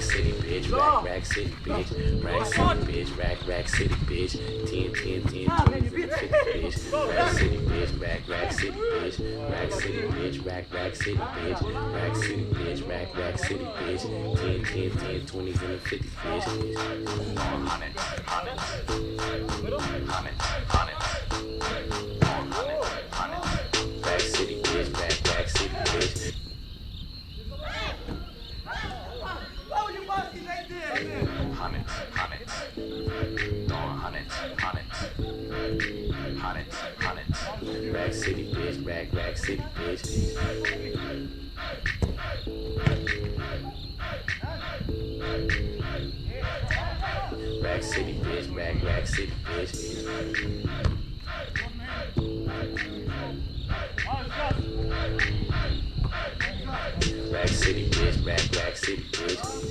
Rack City, bitch. Rack City, bitch. Rack City, bitch. Rack City, bitch. 10, 10, 10, 20, 50, bitch. Rack City, bitch. Rack City, bitch. Rack City, bitch. Rack City, bitch. Rack City, bitch. Rack City, bitch. 10, 10, 10, 20s and 50, bitch. Rack City, bitch. Rack City, bitch. Rack City, bitch. Rack City, bitch. Rack City, bitch. Rack City, bitch. Rack City, bitch. Rack City, bitch.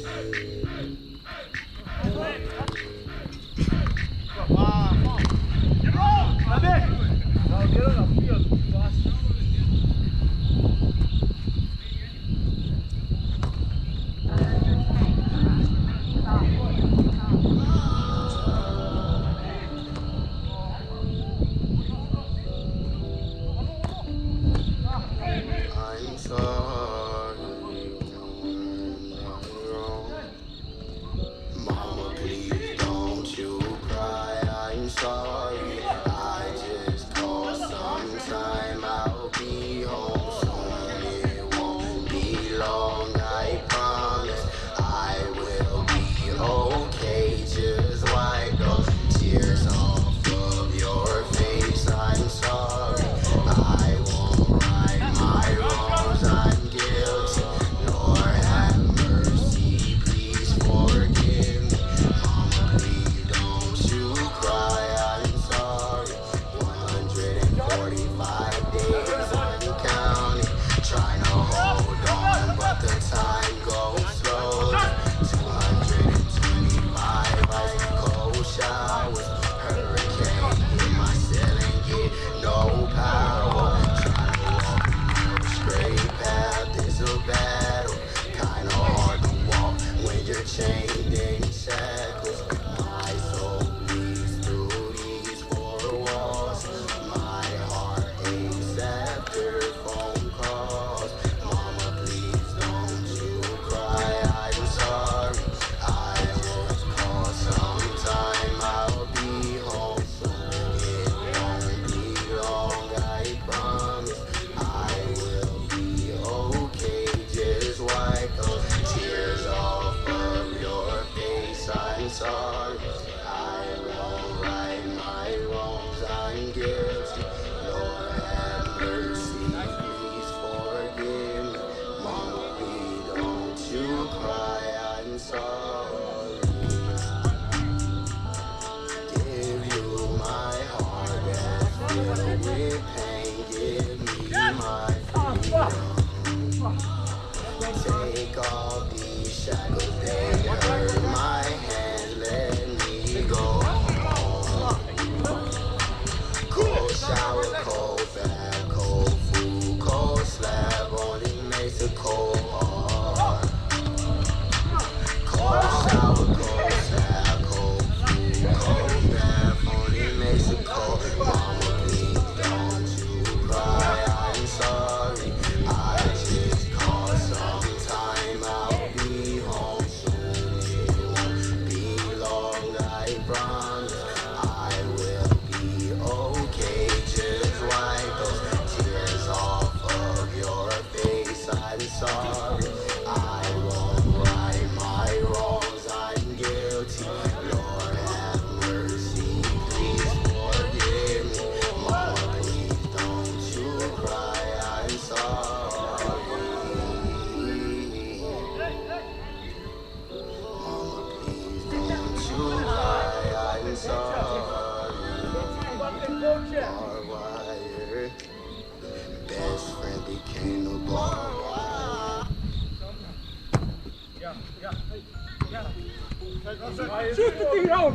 I'm sorry when I'm wrong. Mama, please don't you cry. I'm sorry. I just call sometime. I'll be home soon. It won't be long. I promise I will be okay. Just wipe those tears off of your face. I'm sorry. I won't right my wrongs. I'm guilty. Lord have mercy. Please forgive me. Mama, please don't you cry. I'm sorry. 145 days I'm counting. Trying to hold on, but the time goes slowly. 225 ice cold showers. Hurricane in my ceiling, get no power. Trying to walk a straight path is a battle. Kinda hard to walk when you're chained in shackles. My soul bleeds through these four walls. My heart aches after phone calls. Mama, please don't you cry. I'm sorry. I just call sometime. I'll be home soon. It won't be long. I promise I will be okay. Just wipe those tears off of your face. I'm sorry. I won't right my wrongs. I'm guilty. Lord have mercy. Please forgive me. Mama, please don't you cry. I'm sorry. Give you my heart that's filled with pain. Give me my freedom. Take off these shackles, they hurt my hands. Let me go home. Cold shower, cold bath, cold food, cold slab. Only makes a cold heart. Cold shower, cold slab, cold food, cold bath. Only makes a cold. Mama, please don't you cry. I'm sorry. I just call sometime. I'll be home soon. It won't be long. I promise I will be okay. Just wipe those tears off of your face. I'm sorry. I won't right my wrongs. I'm guilty. Lord have mercy. Please forgive me. Mama, please don't you cry. I'm sorry. Mama, please don't you cry. I'm sorry. Hardwired. Best friend became a barbed wire. Shoot the thing out!